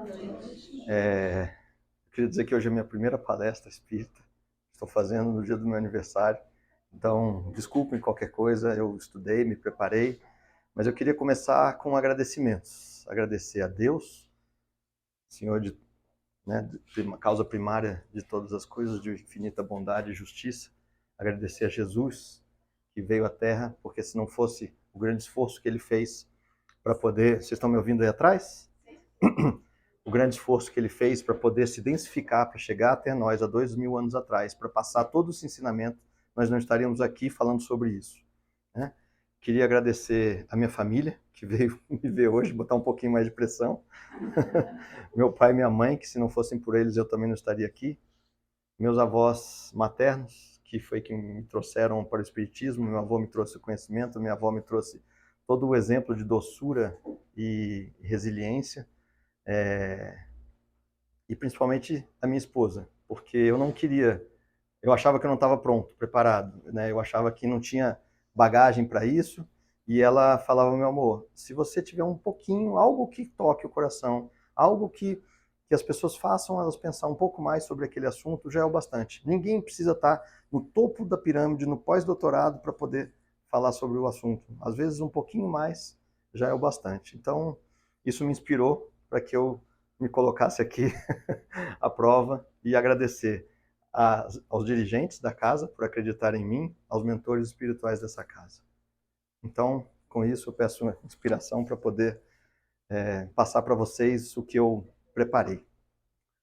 Eu queria dizer que hoje é a minha primeira palestra espírita. Estou fazendo no dia do meu aniversário. Então, desculpem qualquer coisa, eu estudei, me preparei, mas eu queria começar com agradecimentos. Agradecer a Deus, Senhor de causa primária de todas as coisas, de infinita bondade e justiça. Agradecer a Jesus, que veio à Terra, porque se não fosse o grande esforço que ele fez para poder... Vocês estão me ouvindo aí atrás? O grande esforço que ele fez para poder se densificar, para chegar até nós há 2000 anos atrás, para passar todo esse ensinamento, nós não estaríamos aqui falando sobre isso, né? Queria agradecer a minha família, que veio me ver hoje, botar um pouquinho mais de pressão. Meu pai e minha mãe, que se não fossem por eles eu também não estaria aqui. Meus avós maternos, que foi quem me trouxeram para o Espiritismo. Meu avô me trouxe o conhecimento, minha avó me trouxe todo o exemplo de doçura e resiliência. E principalmente a minha esposa, porque eu não queria, eu achava que eu não estava pronto, preparado, né? Eu achava que não tinha bagagem para isso, e ela falava: meu amor, se você tiver um pouquinho, algo que toque o coração, algo que as pessoas façam elas pensar um pouco mais sobre aquele assunto, já é o bastante. Ninguém precisa estar no topo da pirâmide, no pós-doutorado, para poder falar sobre o assunto. Às vezes um pouquinho mais já é o bastante. Então, isso me inspirou para que eu me colocasse aqui à prova e agradecer aos dirigentes da casa por acreditarem em mim, aos mentores espirituais dessa casa. Então, com isso, eu peço uma inspiração para poder passar para vocês o que eu preparei.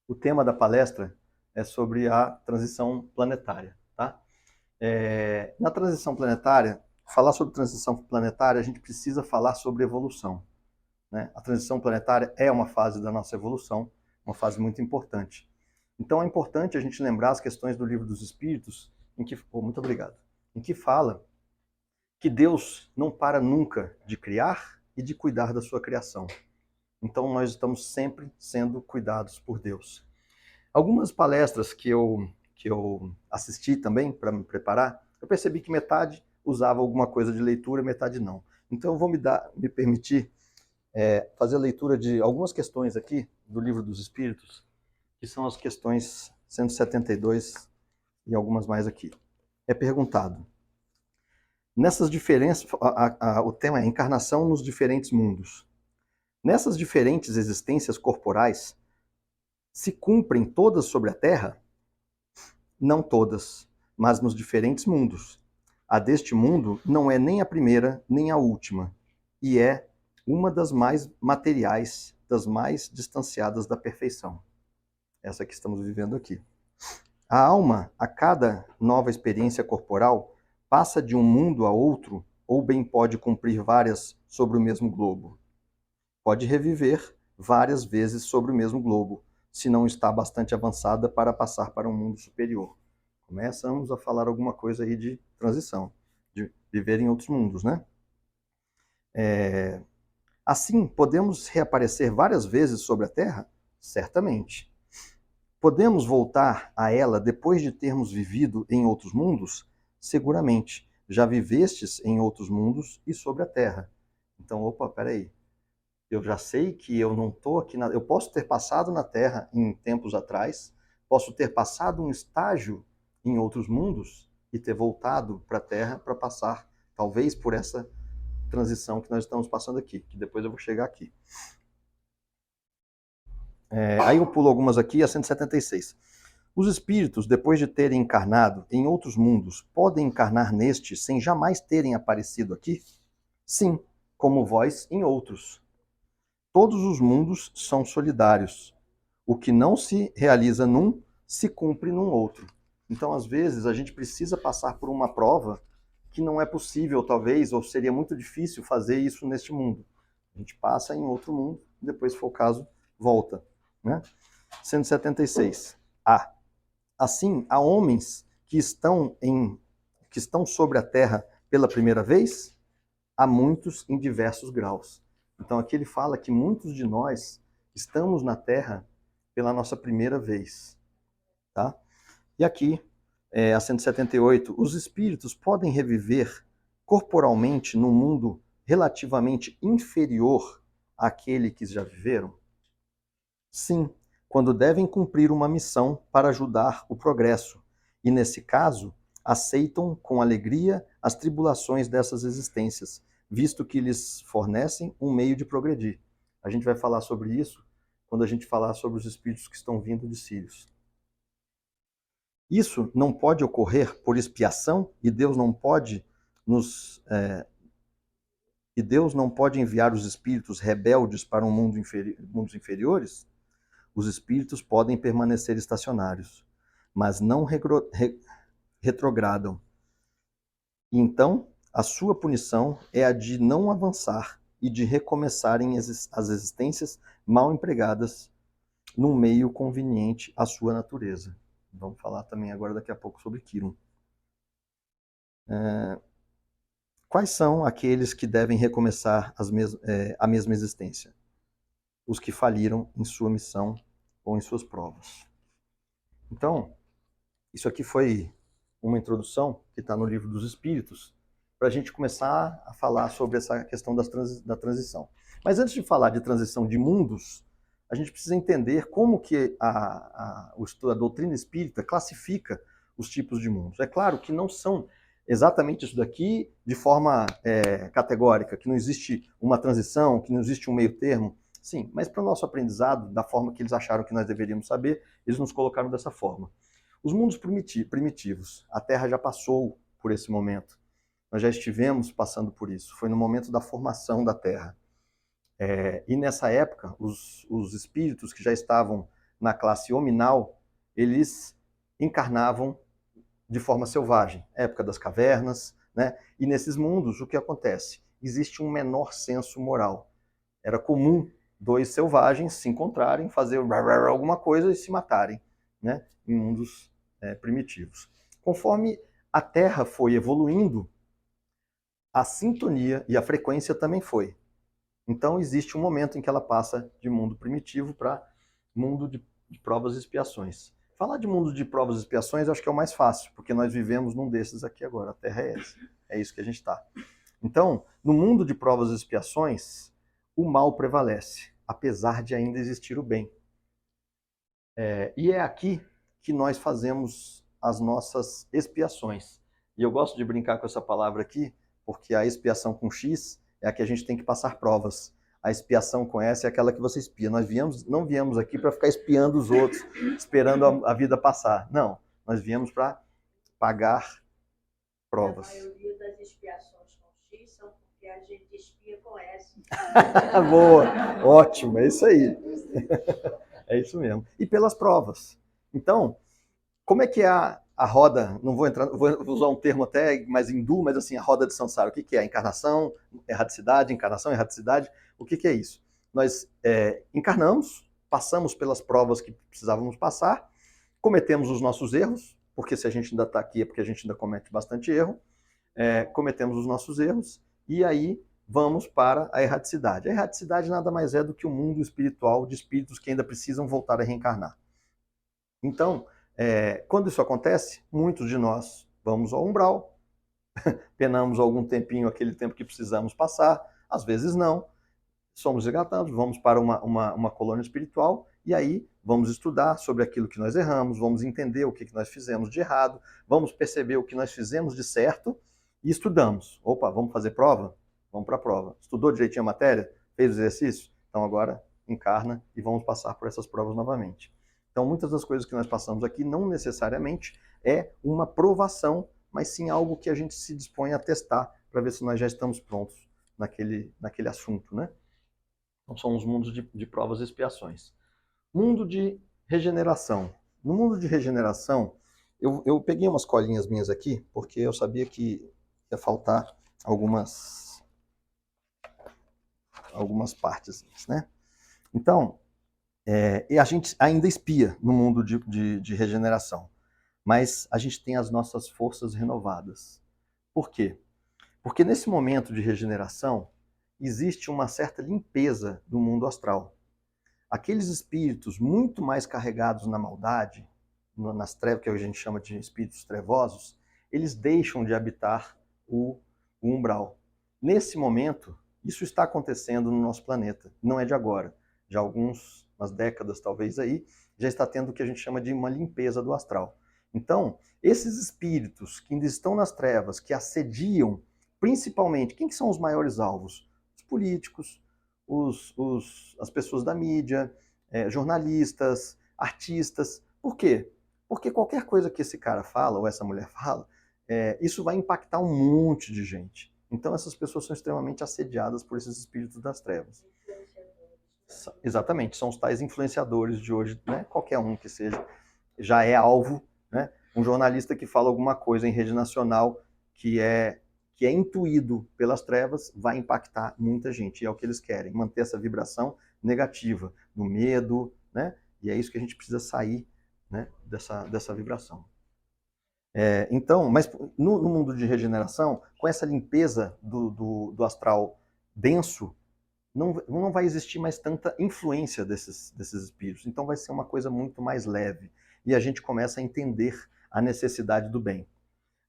O tema da palestra é sobre a transição planetária, tá? Na transição planetária, falar sobre transição planetária, a gente precisa falar sobre evolução, né? A transição planetária é uma fase da nossa evolução, uma fase muito importante. Então é importante a gente lembrar as questões do Livro dos Espíritos, muito obrigado, em que fala que Deus não para nunca de criar e de cuidar da sua criação. Então nós estamos sempre sendo cuidados por Deus. Algumas palestras que eu assisti também para me preparar, eu percebi que metade usava alguma coisa de leitura, metade não. Então eu vou me permitir fazer a leitura de algumas questões aqui do Livro dos Espíritos, que são as questões 172 e algumas mais aqui. É perguntado: nessas diferenças, o tema é encarnação nos diferentes mundos. Nessas diferentes existências corporais, se cumprem todas sobre a Terra? Não todas, mas nos diferentes mundos. A deste mundo não é nem a primeira nem a última, e é uma das mais materiais, das mais distanciadas da perfeição. Essa que estamos vivendo aqui. A alma, a cada nova experiência corporal, passa de um mundo a outro, ou bem pode cumprir várias sobre o mesmo globo. Pode reviver várias vezes sobre o mesmo globo, se não está bastante avançada para passar para um mundo superior. Começamos a falar alguma coisa aí de transição, de viver em outros mundos, né? Assim, podemos reaparecer várias vezes sobre a Terra? Certamente. Podemos voltar a ela depois de termos vivido em outros mundos? Seguramente. Já vivestes em outros mundos e sobre a Terra. Então, opa, peraí. Eu já sei que eu não estou aqui... Eu posso ter passado na Terra em tempos atrás, posso ter passado um estágio em outros mundos e ter voltado para a Terra para passar, talvez, por essa transição que nós estamos passando aqui, que depois eu vou chegar aqui. Aí eu pulo algumas aqui, a 176. Os espíritos, depois de terem encarnado em outros mundos, podem encarnar neste sem jamais terem aparecido aqui? Sim, como vós em outros. Todos os mundos são solidários. O que não se realiza num, se cumpre num outro. Então, às vezes, a gente precisa passar por uma prova que não é possível, talvez, ou seria muito difícil fazer isso neste mundo. A gente passa em outro mundo, depois, se for o caso, volta. Né? 176. A. Assim, há homens que estão sobre a Terra pela primeira vez? Há muitos em diversos graus. Então aqui ele fala que muitos de nós estamos na Terra pela nossa primeira vez. Tá? E aqui, a 178, os espíritos podem reviver corporalmente num mundo relativamente inferior àquele que já viveram? Sim, quando devem cumprir uma missão para ajudar o progresso, e nesse caso, aceitam com alegria as tribulações dessas existências, visto que lhes fornecem um meio de progredir. A gente vai falar sobre isso quando a gente falar sobre os espíritos que estão vindo de Sírios. Isso não pode ocorrer por expiação e Deus não pode e Deus não pode enviar os espíritos rebeldes para um mundos inferiores? Os espíritos podem permanecer estacionários, mas não retrogradam. Então, a sua punição é a de não avançar e de recomeçarem as existências mal empregadas num meio conveniente à sua natureza. Vamos falar também agora daqui a pouco sobre Kirum. Quais são aqueles que devem recomeçar a mesma existência? Os que faliram em sua missão ou em suas provas. Então, isso aqui foi uma introdução que está no Livro dos Espíritos, para a gente começar a falar sobre essa questão da transição. Mas antes de falar de transição de mundos, a gente precisa entender como que a doutrina espírita classifica os tipos de mundos. É claro que não são exatamente isso daqui de forma categórica, que não existe uma transição, que não existe um meio termo. Sim, mas para o nosso aprendizado, da forma que eles acharam que nós deveríamos saber, eles nos colocaram dessa forma. Os mundos primitivos, a Terra já passou por esse momento. Nós já estivemos passando por isso. Foi no momento da formação da Terra. E nessa época, os espíritos que já estavam na classe hominal, eles encarnavam de forma selvagem. Época das cavernas, né? E nesses mundos, o que acontece? Existe um menor senso moral. Era comum dois selvagens se encontrarem, fazer alguma coisa e se matarem, né? Em mundos primitivos. Conforme a Terra foi evoluindo, a sintonia e a frequência também foi. Então existe um momento em que ela passa de mundo primitivo para mundo de provas e expiações. Falar de mundo de provas e expiações eu acho que é o mais fácil, porque nós vivemos num desses aqui agora, a Terra é essa. É isso que a gente está. Então, no mundo de provas e expiações, o mal prevalece, apesar de ainda existir o bem. E é aqui que nós fazemos as nossas expiações. E eu gosto de brincar com essa palavra aqui, porque a expiação com X é a que a gente tem que passar provas. A expiação com S é aquela que você expia. Nós não viemos aqui para ficar espiando os outros, esperando a vida passar. Não, nós viemos para pagar provas. A maioria das expiações com X são porque a gente espia com S. Boa, ótimo, é isso aí. É isso mesmo. E pelas provas. Então, como é que é a roda, não vou entrar, vou usar um termo até mais hindu, mas assim, a roda de Sansara, o que é? Encarnação, erraticidade, encarnação, erraticidade, o que é isso? Nós encarnamos, passamos pelas provas que precisávamos passar, cometemos os nossos erros, porque se a gente ainda está aqui é porque a gente ainda comete bastante erro, cometemos os nossos erros, e aí vamos para a erraticidade. A erraticidade nada mais é do que o mundo espiritual de espíritos que ainda precisam voltar a reencarnar. Então, quando isso acontece, muitos de nós vamos ao umbral, penamos algum tempinho, aquele tempo que precisamos passar, às vezes não, somos resgatados, vamos para uma colônia espiritual e aí vamos estudar sobre aquilo que nós erramos, vamos entender o que nós fizemos de errado, vamos perceber o que nós fizemos de certo e estudamos. Opa, vamos fazer prova? Vamos para a prova. Estudou direitinho a matéria? Fez o exercício? Então agora encarna e vamos passar por essas provas novamente. Então, muitas das coisas que nós passamos aqui não necessariamente é uma provação, mas sim algo que a gente se dispõe a testar para ver se nós já estamos prontos naquele assunto, né? Então, são os mundos de provas e expiações. Mundo de regeneração. No mundo de regeneração, eu peguei umas colinhas minhas aqui, porque eu sabia que ia faltar algumas partes, né? Então, e a gente ainda espia no mundo de regeneração, mas a gente tem as nossas forças renovadas. Por quê? Porque nesse momento de regeneração, existe uma certa limpeza do mundo astral. Aqueles espíritos muito mais carregados na maldade, nas trevas, que a gente chama de espíritos trevosos, eles deixam de habitar o umbral. Nesse momento, isso está acontecendo no nosso planeta. Não é de agora. Já há alguns umas décadas talvez aí, já está tendo o que a gente chama de uma limpeza do astral. Então, esses espíritos que ainda estão nas trevas, que assediam, principalmente, quem que são os maiores alvos? Os políticos, as pessoas da mídia, jornalistas, artistas. Por quê? Porque qualquer coisa que esse cara fala, ou essa mulher fala, isso vai impactar um monte de gente. Então essas pessoas são extremamente assediadas por esses espíritos das trevas. Exatamente, são os tais influenciadores de hoje, né? Qualquer um que seja, já é alvo, né? Um jornalista que fala alguma coisa em rede nacional que é intuído pelas trevas vai impactar muita gente, e é o que eles querem, manter essa vibração negativa, no medo, né? E é isso que a gente precisa sair, né? dessa vibração. Então, mas no mundo de regeneração, com essa limpeza do astral denso, não vai existir mais tanta influência desses espíritos. Então vai ser uma coisa muito mais leve. E a gente começa a entender a necessidade do bem.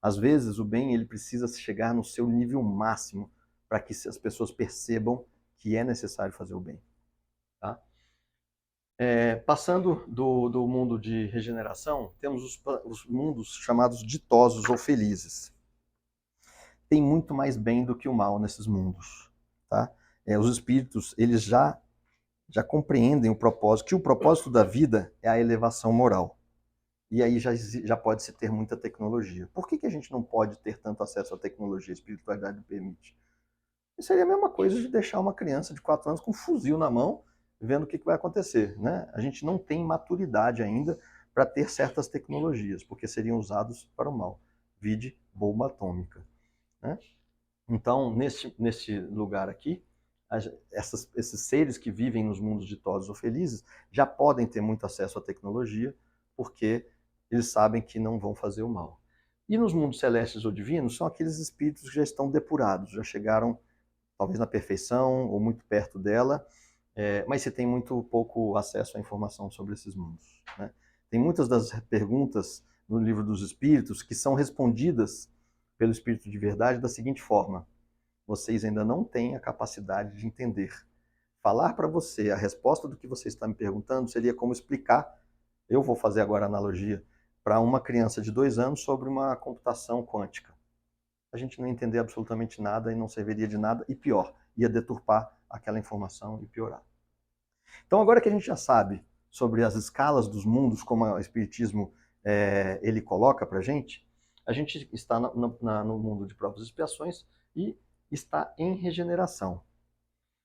Às vezes o bem ele precisa chegar no seu nível máximo para que as pessoas percebam que é necessário fazer o bem. Tá? Passando do mundo de regeneração, temos os mundos chamados ditosos ou felizes. Tem muito mais bem do que o mal nesses mundos. Tá? Os espíritos eles já compreendem o propósito, que o propósito da vida é a elevação moral. E aí já pode se ter muita tecnologia. Por que a gente não pode ter tanto acesso à tecnologia? A espiritualidade permite. Isso seria a mesma coisa de deixar uma criança de 4 anos com um fuzil na mão, vendo o que vai acontecer. Né? A gente não tem maturidade ainda para ter certas tecnologias, porque seriam usados para o mal. Vide bomba atômica. Né? Então, nesse lugar aqui, esses seres que vivem nos mundos ditosos ou felizes já podem ter muito acesso à tecnologia, porque eles sabem que não vão fazer o mal. E nos mundos celestes ou divinos são aqueles espíritos que já estão depurados, já chegaram talvez na perfeição ou muito perto dela, mas se tem muito pouco acesso à informação sobre esses mundos. Né? Tem muitas das perguntas no livro dos espíritos que são respondidas pelo espírito de verdade da seguinte forma: vocês ainda não têm a capacidade de entender. Falar para você a resposta do que você está me perguntando seria como explicar, eu vou fazer agora a analogia, para uma criança de 2 anos sobre uma computação quântica. A gente não ia entender absolutamente nada e não serviria de nada, e pior, ia deturpar aquela informação e piorar. Então agora que a gente já sabe sobre as escalas dos mundos, como o Espiritismo ele coloca para a gente está no mundo de provas e expiações e está em regeneração.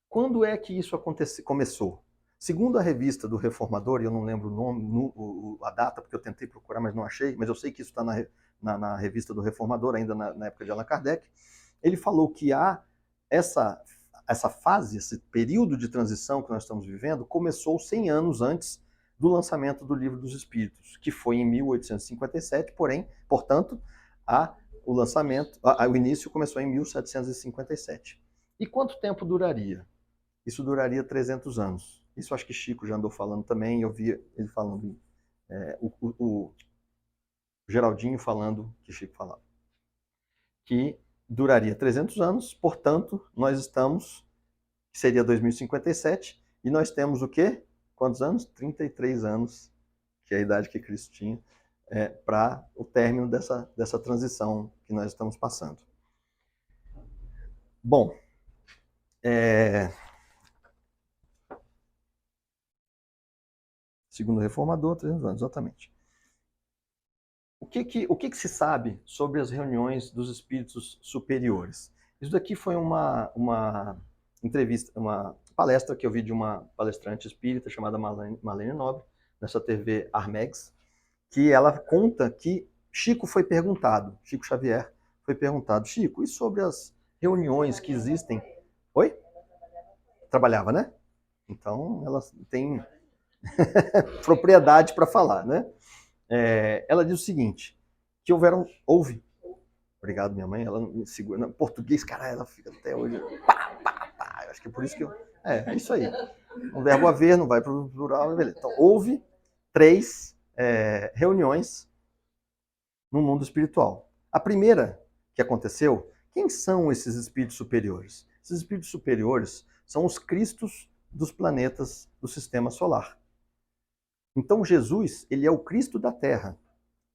Quando é que isso começou? Segundo a revista do Reformador, e eu não lembro o nome, a data, porque eu tentei procurar, mas não achei, mas eu sei que isso está na revista do Reformador, ainda na época de Allan Kardec, ele falou que essa fase, esse período de transição que nós estamos vivendo, começou 100 anos antes do lançamento do Livro dos Espíritos, que foi em 1857, portanto, o início começou em 1757. E quanto tempo duraria? Isso duraria 300 anos. Isso acho que Chico já andou falando também, eu vi ele falando, o Geraldinho falando que Chico falava. Que duraria 300 anos, portanto, nós estamos, que seria 2057, e nós temos o quê? Quantos anos? 33 anos, que é a idade que Cristo tinha, para o término dessa transição que nós estamos passando. Bom, segundo o Reformador, 300 anos, exatamente. O que se sabe sobre as reuniões dos espíritos superiores? Isso daqui foi uma entrevista, uma palestra que eu vi de uma palestrante espírita chamada Marlene Nobre, nessa TV Armex, que ela conta que Chico Xavier foi perguntado, Chico, e sobre as reuniões que existem? Oi? Trabalhava, né? Então, ela tem propriedade para falar, né? Ela diz o seguinte, que houve, obrigado minha mãe, ela me segura, no português, cara, ela fica até hoje, pá, pá, pá, acho que é por isso que é isso aí, o verbo haver não vai para o plural, beleza. Então, houve 3 reuniões no mundo espiritual. A primeira que aconteceu, quem são esses espíritos superiores? Esses espíritos superiores são os cristos dos planetas do sistema solar. Então Jesus, ele é o Cristo da Terra,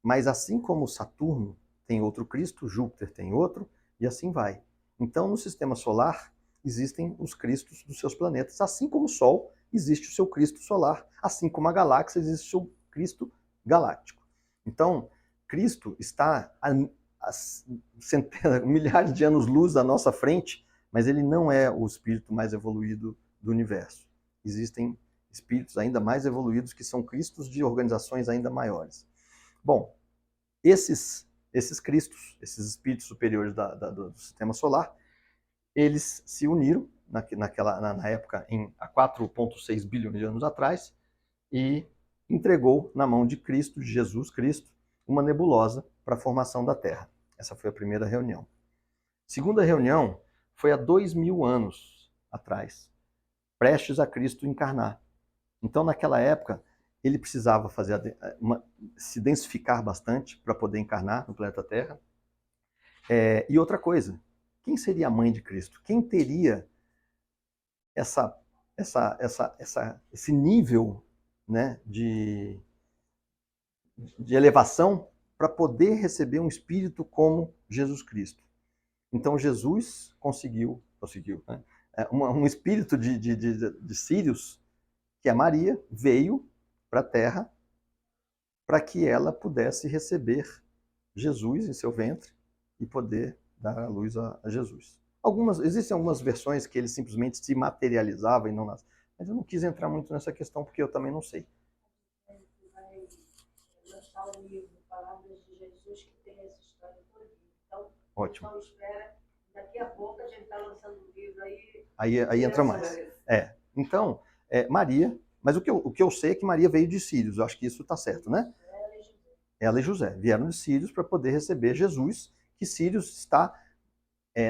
mas assim como Saturno tem outro Cristo, Júpiter tem outro, e assim vai. Então no sistema solar existem os Cristos dos seus planetas, assim como o Sol existe o seu Cristo solar, assim como a galáxia existe o seu Cristo galáctico. Então, Cristo está a centenas, milhares de anos-luz à nossa frente, mas ele não é o espírito mais evoluído do universo. Existem espíritos ainda mais evoluídos que são Cristos de organizações ainda maiores. Bom, esses Cristos, esses espíritos superiores do sistema solar, eles se uniram na época, há 4,6 bilhões de anos atrás, e entregou na mão de Cristo, de Jesus Cristo, uma nebulosa para a formação da Terra. Essa foi a primeira reunião. Segunda reunião foi há 2.000 anos atrás, prestes a Cristo encarnar. Então, naquela época, ele precisava se densificar bastante para poder encarnar no planeta Terra. E outra coisa, quem seria a mãe de Cristo? Quem teria esse nível, né, de elevação para poder receber um espírito como Jesus Cristo? Então Jesus conseguiu, né, um espírito de Sírios, que é Maria, veio para a Terra para que ela pudesse receber Jesus em seu ventre e poder dar a luz a Jesus. Existem algumas versões que ele simplesmente se materializava e não nascia, mas eu não quis entrar muito nessa questão porque eu também não sei. Vai lançar um livro, Palavras de Jesus, que tem essa história toda. Então, ótimo. Então espera, daqui a pouco a gente está lançando um livro aí. Aí entra mais. Então, Maria, mas o que eu sei é que Maria veio de Sírios, eu acho que isso está certo, né? Ela e José vieram de Sírios para poder receber Jesus, que Sírios está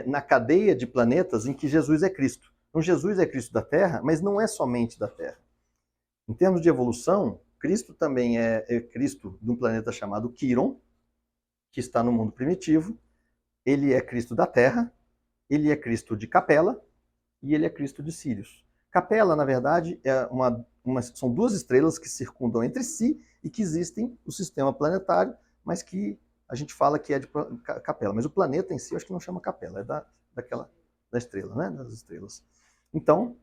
na cadeia de planetas em que Jesus é Cristo. Então Jesus é Cristo da Terra, mas não é somente da Terra. Em termos de evolução, Cristo também é Cristo de um planeta chamado Quiron, que está no mundo primitivo. Ele é Cristo da Terra, ele é Cristo de Capela e ele é Cristo de Sírios. Capela, na verdade, são duas estrelas que circundam entre si e que existem no sistema planetário, mas que a gente fala que é de Capela. Mas o planeta em si, eu acho que não chama Capela, é da estrela, né? Das estrelas. Então,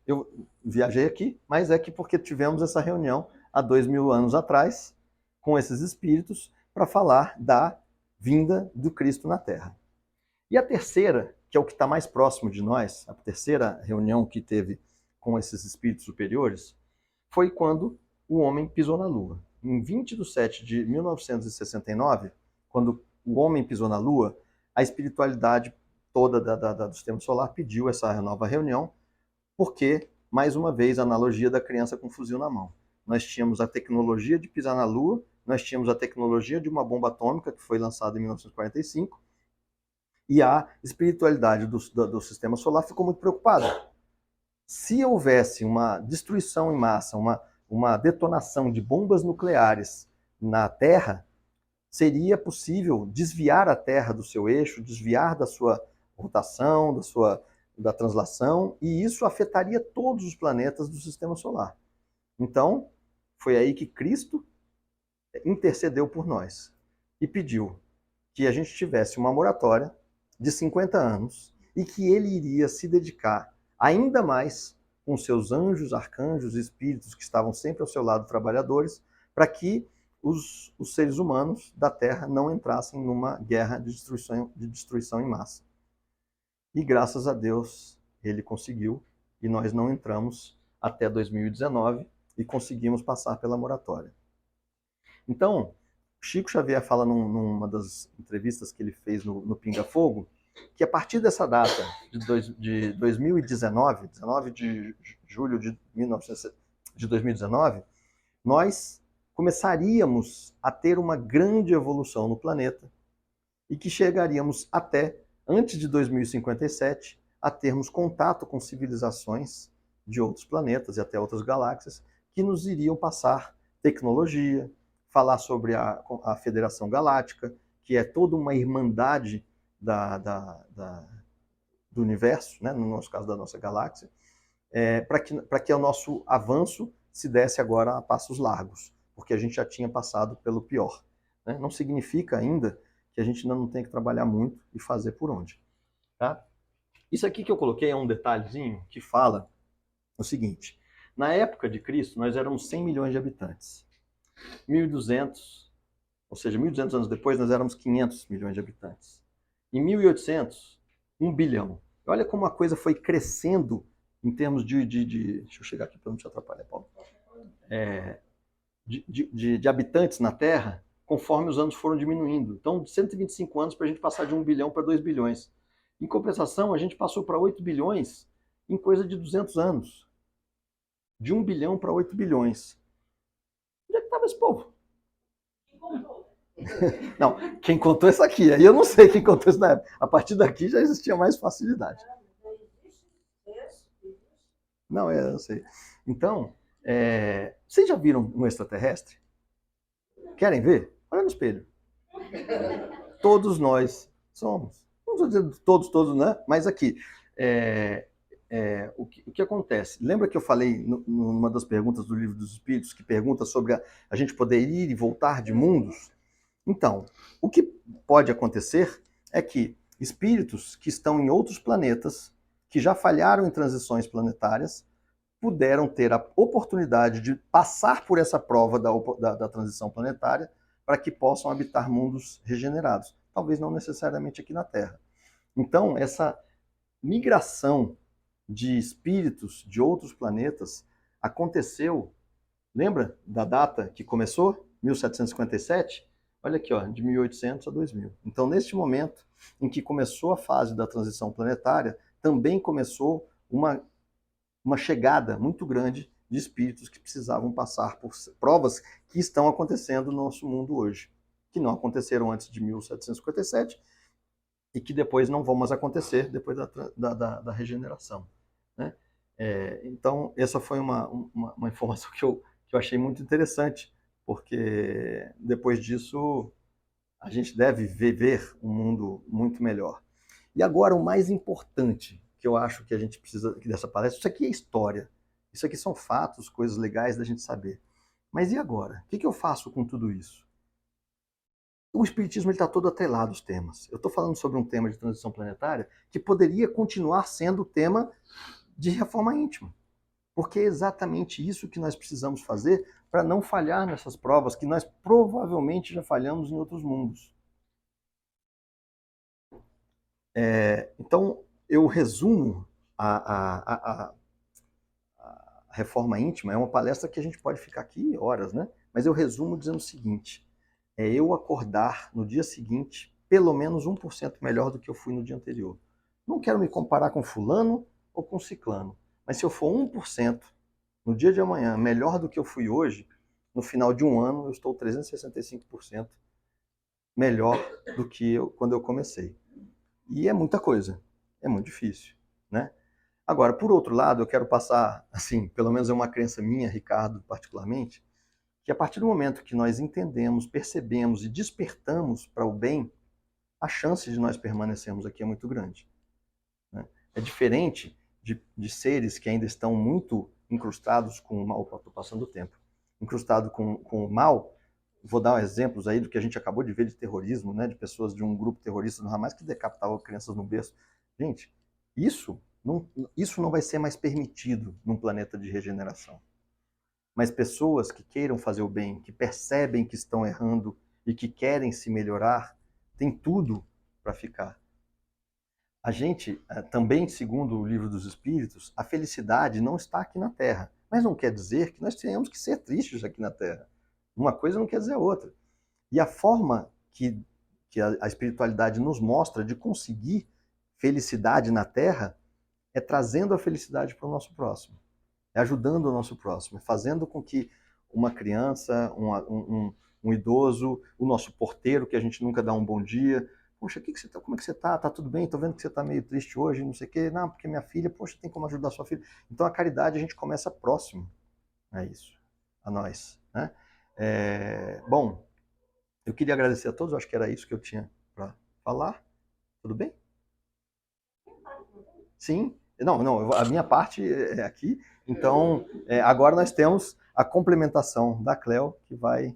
eu viajei aqui, mas é que porque tivemos essa reunião há 2.000 anos atrás com esses espíritos para falar da vinda do Cristo na Terra. E a terceira, que é o que está mais próximo de nós, a terceira reunião que teve com esses espíritos superiores, foi quando o homem pisou na Lua. Em 20 de setembro de 1969, quando o homem pisou na Lua, a espiritualidade toda do sistema solar pediu essa nova reunião, porque, mais uma vez, a analogia da criança com um fuzil na mão. Nós tínhamos a tecnologia de pisar na Lua, nós tínhamos a tecnologia de uma bomba atômica, que foi lançada em 1945, e a espiritualidade do sistema solar ficou muito preocupada. Se houvesse uma destruição em massa, uma detonação de bombas nucleares na Terra, seria possível desviar a Terra do seu eixo, desviar da sua rotação, da translação, e isso afetaria todos os planetas do sistema solar. Então, foi aí que Cristo intercedeu por nós e pediu que a gente tivesse uma moratória de 50 anos e que ele iria se dedicar ainda mais com seus anjos, arcanjos e espíritos que estavam sempre ao seu lado, trabalhadores, para que os seres humanos da Terra não entrassem numa guerra de destruição em massa. E graças a Deus ele conseguiu, e nós não entramos até 2019 e conseguimos passar pela moratória. Então, Chico Xavier fala numa das entrevistas que ele fez no Pinga Fogo, que a partir dessa data de 2019, 19 de julho de 2019, nós começaríamos a ter uma grande evolução no planeta e que chegaríamos até, antes de 2057, a termos contato com civilizações de outros planetas e até outras galáxias que nos iriam passar tecnologia, falar sobre a Federação Galáctica, que é toda uma irmandade do universo, né, no nosso caso da nossa galáxia, para que o nosso avanço se desse agora a passos largos, porque a gente já tinha passado pelo pior. Né? Não significa ainda que a gente ainda não tem que trabalhar muito e fazer por onde. Tá? Isso aqui que eu coloquei é um detalhezinho que fala o seguinte: na época de Cristo, nós éramos 100 milhões de habitantes. 1.200, ou seja, 1.200 anos depois, nós éramos 500 milhões de habitantes. Em 1.800, 1 bilhão. Olha como a coisa foi crescendo em termos deixa eu chegar aqui para não te atrapalhar, Paulo. De habitantes na Terra, conforme os anos foram diminuindo. Então, de 125 anos para a gente passar de 1 bilhão para 2 bilhões. Em compensação, a gente passou para 8 bilhões em coisa de 200 anos. De 1 bilhão para 8 bilhões. Onde é que estava esse povo? Não, quem contou isso aqui. Aí eu não sei quem contou isso na época. A partir daqui já existia mais facilidade. Não, eu sei. Então, vocês já viram um extraterrestre? Querem ver? Olha no espelho. Todos nós somos. Não estou dizendo todos, né? Mas aqui, o que acontece? Lembra que eu falei numa das perguntas do Livro dos Espíritos, que pergunta sobre a gente poder ir e voltar de mundos? Então, o que pode acontecer é que espíritos que estão em outros planetas, que já falharam em transições planetárias, puderam ter a oportunidade de passar por essa prova da transição planetária para que possam habitar mundos regenerados. Talvez não necessariamente aqui na Terra. Então, essa migração de espíritos de outros planetas aconteceu, lembra da data que começou? 1757? Olha aqui, ó, de 1800 a 2000. Então, neste momento em que começou a fase da transição planetária, também começou uma chegada muito grande de espíritos que precisavam passar por provas que estão acontecendo no nosso mundo hoje, que não aconteceram antes de 1757 e que depois não vão mais acontecer depois da regeneração. Né? Então, essa foi uma informação que eu achei muito interessante, porque depois disso a gente deve viver um mundo muito melhor. E agora o mais importante que eu acho que a gente precisa dessa palestra, isso aqui é história, isso aqui são fatos, coisas legais da gente saber. Mas e agora? O que eu faço com tudo isso? O Espiritismo está todo atrelado aos temas. Eu estou falando sobre um tema de transição planetária que poderia continuar sendo o tema de reforma íntima. Porque é exatamente isso que nós precisamos fazer para não falhar nessas provas que nós provavelmente já falhamos em outros mundos. Então, eu resumo a reforma íntima, é uma palestra que a gente pode ficar aqui horas, né? Mas eu resumo dizendo o seguinte: é eu acordar no dia seguinte pelo menos 1% melhor do que eu fui no dia anterior. Não quero me comparar com fulano ou com ciclano, mas se eu for 1% no dia de amanhã melhor do que eu fui hoje, no final de um ano eu estou 365% melhor do que quando eu comecei. E é muita coisa, é muito difícil, né? Agora, por outro lado, eu quero passar, assim, pelo menos é uma crença minha, Ricardo, particularmente, que a partir do momento que nós entendemos, percebemos e despertamos para o bem, a chance de nós permanecermos aqui é muito grande. Né? É diferente de seres que ainda estão muito incrustados com o mal, estou passando o tempo, incrustado com o mal. Vou dar exemplos aí do que a gente acabou de ver de terrorismo, né, de pessoas de um grupo terrorista no Hamas que decapitavam crianças no berço. Gente, isso não vai ser mais permitido num planeta de regeneração. Mas pessoas que queiram fazer o bem, que percebem que estão errando e que querem se melhorar, tem tudo para ficar. A gente, também, segundo o Livro dos Espíritos, a felicidade não está aqui na Terra. Mas não quer dizer que nós tenhamos que ser tristes aqui na Terra. Uma coisa não quer dizer a outra. E a forma que a espiritualidade nos mostra de conseguir felicidade na Terra é trazendo a felicidade para o nosso próximo, é ajudando o nosso próximo, é fazendo com que uma criança, um idoso, o nosso porteiro, que a gente nunca dá um bom dia, poxa, como é que você está? Está tudo bem? Estou vendo que você está meio triste hoje, não sei o quê. Não, porque minha filha, poxa, tem como ajudar sua filha. Então a caridade a gente começa próximo a isso, a nós. Né? Bom, eu queria agradecer a todos, eu acho que era isso que eu tinha para falar. Tudo bem? Sim, Não, a minha parte é aqui. Então, agora nós temos a complementação da Cleo, que vai